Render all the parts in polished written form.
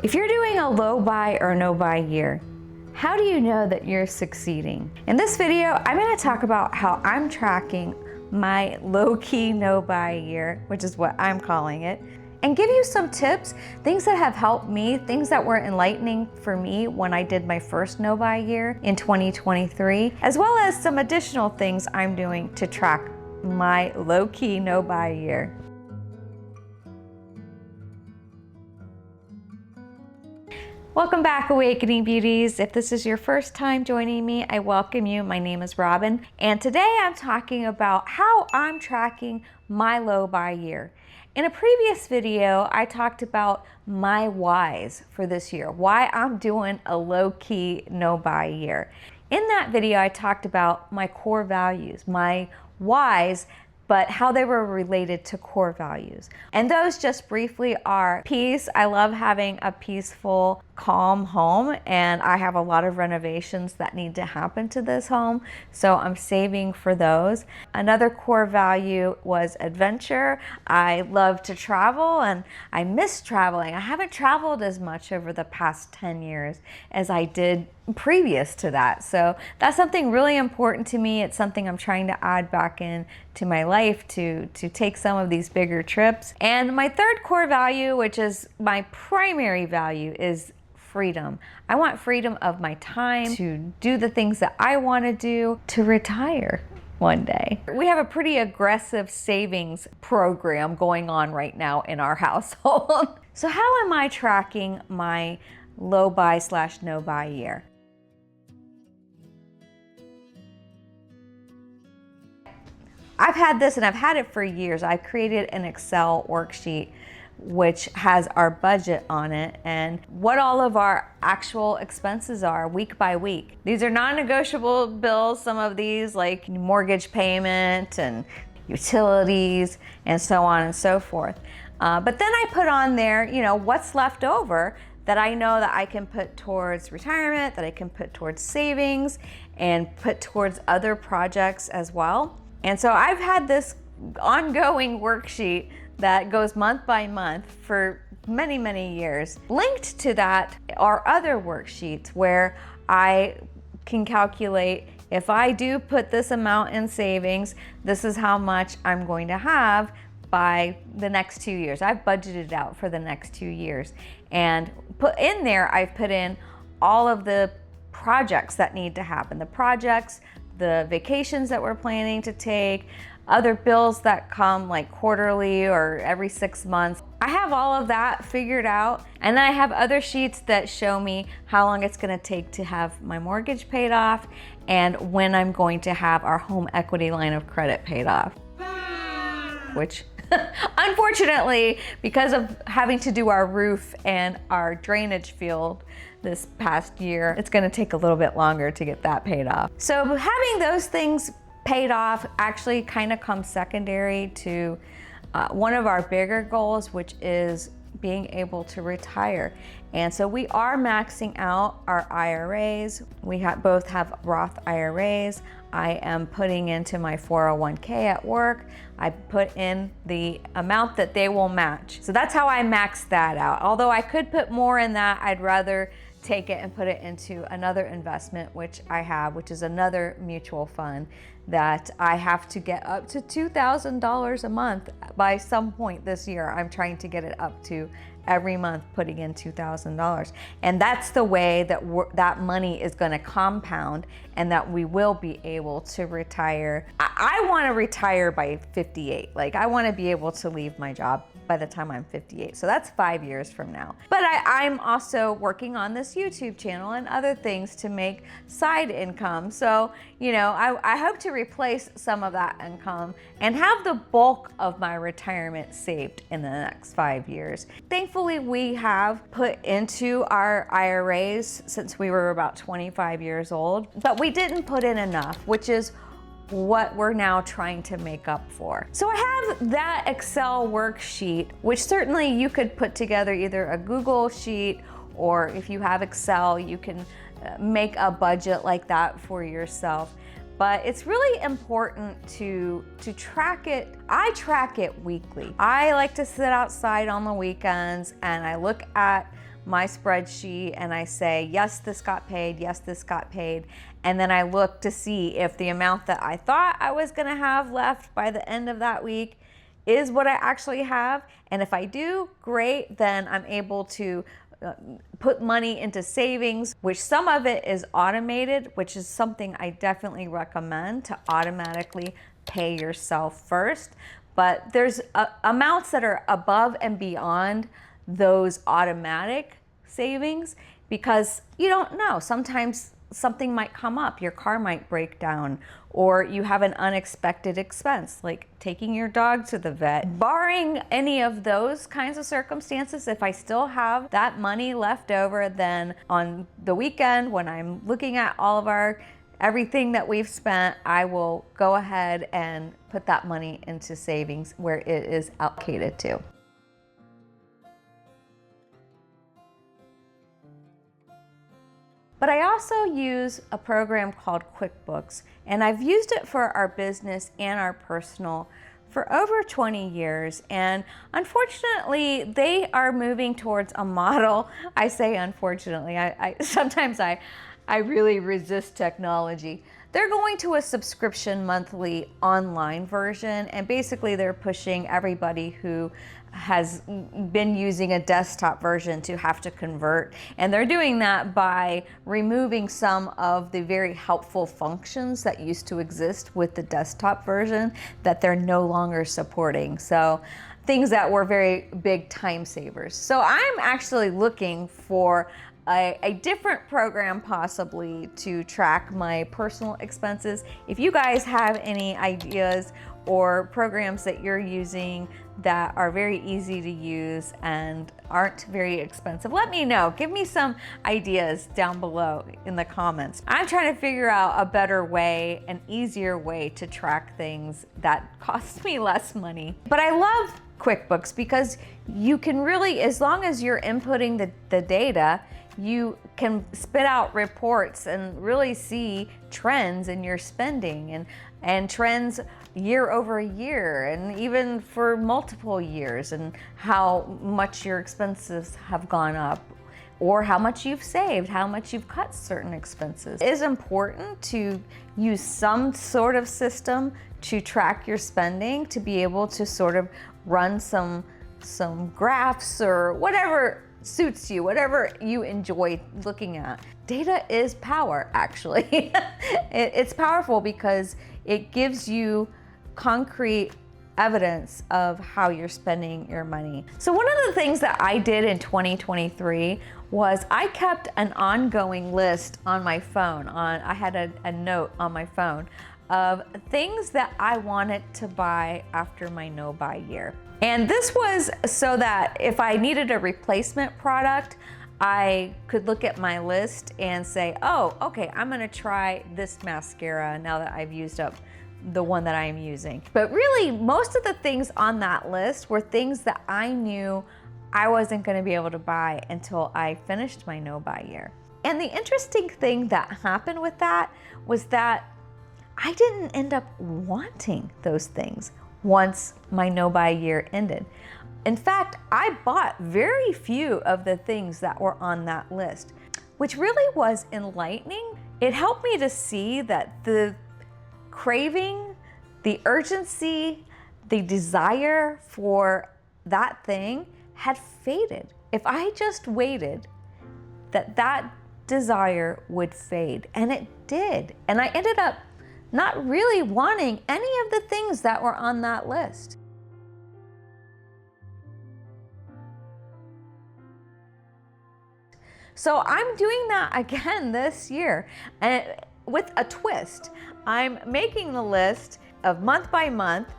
If you're doing a low buy or no buy year, how do you know that you're succeeding? In this video, I'm going to talk about how I'm tracking my low-key no buy year, which is what I'm calling it, and give you some tips, things that have helped me, things that were enlightening for me when I did my first no buy year in 2023, as well as some additional things I'm doing to track my low-key no buy year. Welcome back, Awakening Beauties. If this is your first time joining me, I welcome you. My name is Robin, and today I'm talking about how I'm tracking my low buy year. In a previous video, I talked about my whys for this year, why I'm doing a low-key no buy year. In that video, I talked about my core values, my whys, but how they were related to core values. And those just briefly are peace. I love having a peaceful, calm home, and I have a lot of renovations that need to happen to this home, so I'm saving for those. Another core value was adventure. I love to travel and I miss traveling. I haven't traveled as much over the past 10 years as I did previous to that. So that's something really important to me. It's something I'm trying to add back in to my life to take some of these bigger trips. And my third core value, which is my primary value, is freedom. I want freedom of my time to do the things that I want to do, to retire one day. We have a pretty aggressive savings program going on right now in our household. So how am I tracking my low buy / no buy year? I've had this and I've had it for years. I've created an Excel worksheet which has our budget on it and what all of our actual expenses are week by week. These are non-negotiable bills, some of these like mortgage payment and utilities and so on and so forth. But then I put on there, what's left over that I know that I can put towards retirement, that I can put towards savings and put towards other projects as well. And so I've had this ongoing worksheet that goes month by month for many, many years. Linked to that are other worksheets where I can calculate if I do put this amount in savings, this is how much I'm going to have by the next 2 years. I've budgeted out for the next 2 years. And put in there, I've put in all of the projects that need to happen. The projects, the vacations that we're planning to take, other bills that come like quarterly or every 6 months. I have all of that figured out, and then I have other sheets that show me how long it's gonna take to have my mortgage paid off and when I'm going to have our home equity line of credit paid off. Which, unfortunately, because of having to do our roof and our drainage field this past year, it's gonna take a little bit longer to get that paid off. So having those things paid off actually kind of comes secondary to one of our bigger goals, which is being able to retire. And so we are maxing out our IRAs. We both have Roth IRAs. I am putting into my 401k at work. I put in the amount that they will match. So that's how I max that out. Although I could put more in that, I'd rather take it and put it into another investment, which I have, which is another mutual fund that I have to get up to $2,000 a month by some point this year. I'm trying to get it up to every month putting in $2,000. And that's the way that that money is gonna compound and that we will be able to retire. I wanna retire by 58. Like I wanna be able to leave my job by the time I'm 58. So that's 5 years from now. But I'm also working on this YouTube channel and other things to make side income. So, I hope to replace some of that income and have the bulk of my retirement saved in the next 5 years. Thankfully, we have put into our IRAs since we were about 25 years old, but we didn't put in enough, which is what we're now trying to make up for. So I have that Excel worksheet, which certainly you could put together either a Google sheet, or if you have Excel, you can make a budget like that for yourself. But it's really important to track it. I track it weekly. I like to sit outside on the weekends and I look at my spreadsheet and I say, yes, this got paid, yes, this got paid. And then I look to see if the amount that I thought I was gonna have left by the end of that week is what I actually have. And if I do, great, then I'm able to put money into savings, which some of it is automated, which is something I definitely recommend, to automatically pay yourself first. But there's amounts that are above and beyond those automatic savings, because you don't know. Sometimes something might come up, your car might break down, or you have an unexpected expense like taking your dog to the vet. Barring any of those kinds of circumstances, if I still have that money left over, then on the weekend when I'm looking at all of everything that we've spent, I will go ahead and put that money into savings where it is allocated to. But I also use a program called QuickBooks, and I've used it for our business and our personal for over 20 years. And unfortunately, they are moving towards a model. I say unfortunately, sometimes I really resist technology. They're going to a subscription monthly online version, and basically they're pushing everybody who has been using a desktop version to have to convert. And they're doing that by removing some of the very helpful functions that used to exist with the desktop version that they're no longer supporting. So things that were very big time savers. So I'm actually looking for a different program possibly to track my personal expenses. If you guys have any ideas or programs that you're using that are very easy to use and aren't very expensive, let me know. Give me some ideas down below in the comments. I'm trying to figure out a better way, an easier way to track things that cost me less money. But I love QuickBooks because you can really, as long as you're inputting the data, you can spit out reports and really see trends in your spending and trends year over year, and even for multiple years, and how much your expenses have gone up, or how much you've saved, how much you've cut certain expenses. It is important to use some sort of system to track your spending, to be able to sort of run some graphs or whatever suits you, whatever you enjoy looking at. Data is power, actually. It's powerful because it gives you concrete evidence of how you're spending your money. So one of the things that I did in 2023 was I kept an ongoing list on my phone. I had a note on my phone of things that I wanted to buy after my no-buy year. And this was so that if I needed a replacement product, I could look at my list and say, oh, okay, I'm gonna try this mascara now that I've used up the one that I am using. But really, most of the things on that list were things that I knew I wasn't gonna be able to buy until I finished my no-buy year. And the interesting thing that happened with that was that I didn't end up wanting those things once my no-buy year ended. In fact, I bought very few of the things that were on that list, which really was enlightening. It helped me to see that the craving, the urgency, the desire for that thing had faded. If I just waited, that desire would fade, and it did. And I ended up not really wanting any of the things that were on that list. So I'm doing that again this year, and with a twist. I'm making the list of month by month,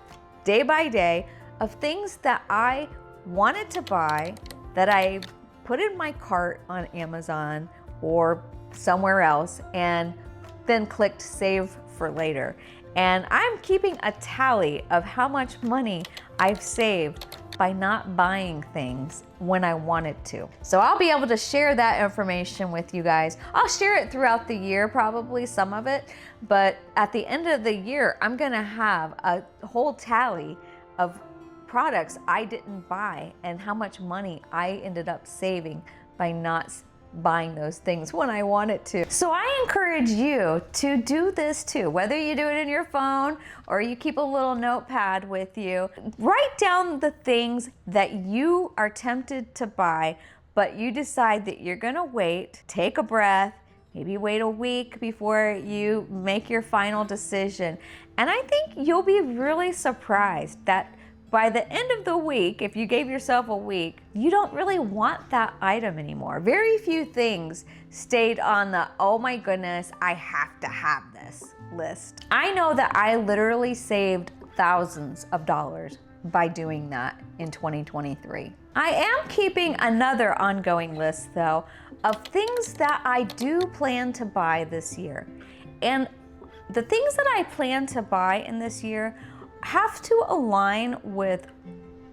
day by day, of things that I wanted to buy that I put in my cart on Amazon or somewhere else, and then clicked save for later. And I'm keeping a tally of how much money I've saved by not buying things when I wanted to. So I'll be able to share that information with you guys. I'll share it throughout the year, probably some of it, but at the end of the year, I'm gonna have a whole tally of products I didn't buy and how much money I ended up saving by not buying those things when I wanted to. So I encourage you to do this too, whether you do it in your phone or you keep a little notepad with you. Write down the things that you are tempted to buy, but you decide that you're gonna wait, take a breath, maybe wait a week before you make your final decision. And I think you'll be really surprised that by the end of the week, if you gave yourself a week, you don't really want that item anymore. Very few things stayed on the, oh my goodness, I have to have this list. I know that I literally saved thousands of dollars by doing that in 2023. I am keeping another ongoing list though of things that I do plan to buy this year. And the things that I plan to buy in this year have to align with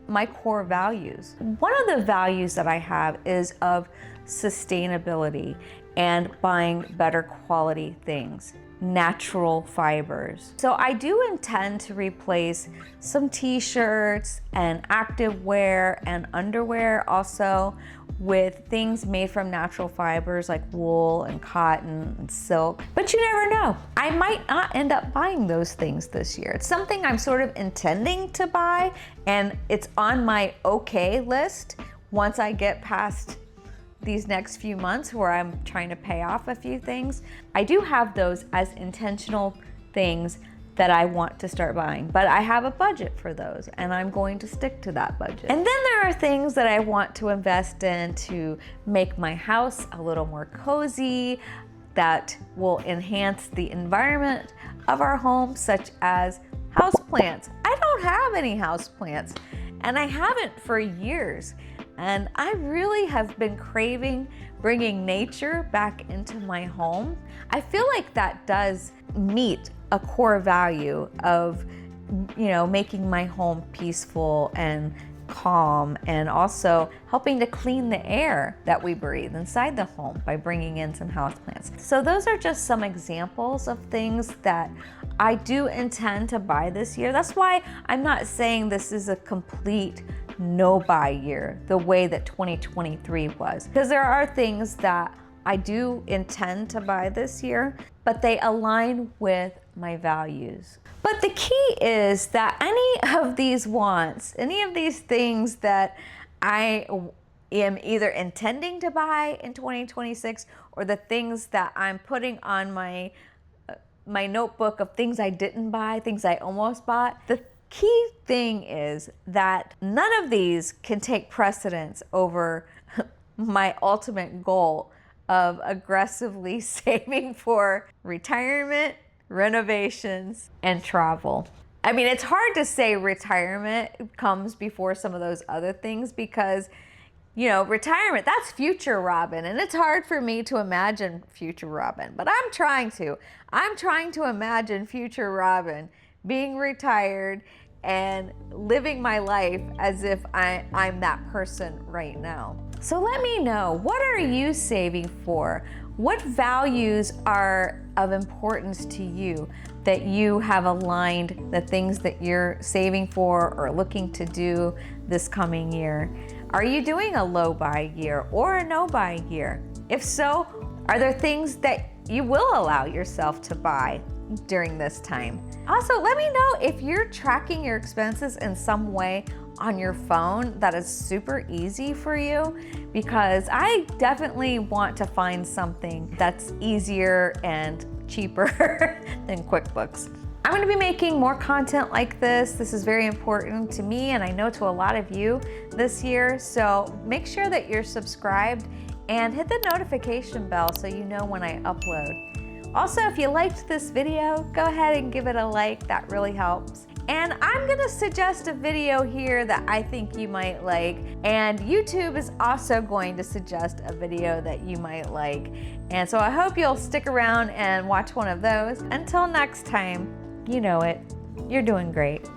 my core values. One of the values that I have is of sustainability and buying better quality things, natural fibers. So I do intend to replace some t-shirts and activewear and underwear also with things made from natural fibers like wool and cotton and silk. But you never know. I might not end up buying those things this year. It's something I'm sort of intending to buy, and it's on my okay list once I get past these next few months where I'm trying to pay off a few things. I do have those as intentional things that I want to start buying, but I have a budget for those and I'm going to stick to that budget. And then there are things that I want to invest in to make my house a little more cozy, that will enhance the environment of our home, such as houseplants. I don't have any houseplants, and I haven't for years. And I really have been craving bringing nature back into my home. I feel like that does meet a core value of, making my home peaceful and calm, and also helping to clean the air that we breathe inside the home by bringing in some houseplants. So those are just some examples of things that I do intend to buy this year. That's why I'm not saying this is a complete no buy year the way that 2023 was, because there are things that I do intend to buy this year, but they align with my values. But the key is that any of these wants, any of these things that I am either intending to buy in 2026, or the things that I'm putting on my notebook of things I didn't buy, things I almost bought, the key thing is that none of these can take precedence over my ultimate goal of aggressively saving for retirement, renovations, and travel. I mean, it's hard to say retirement comes before some of those other things because, retirement, that's future Robin, and it's hard for me to imagine future Robin, but I'm trying to. I'm trying to imagine future Robin being retired and living my life as if I'm that person right now. So let me know, what are you saving for? What values are of importance to you that you have aligned the things that you're saving for or looking to do this coming year? Are you doing a low buy year or a no buy year? If so, are there things that you will allow yourself to buy during this time? Also, let me know if you're tracking your expenses in some way on your phone that is super easy for you, because I definitely want to find something that's easier and cheaper than QuickBooks. I'm going to be making more content like this. This is very important to me, and I know to a lot of you this year. So make sure that you're subscribed and hit the notification bell so you know when I upload. Also, if you liked this video, go ahead and give it a like. That really helps. And I'm gonna suggest a video here that I think you might like, and YouTube is also going to suggest a video that you might like. And so I hope you'll stick around and watch one of those. Until next time, you know it, you're doing great.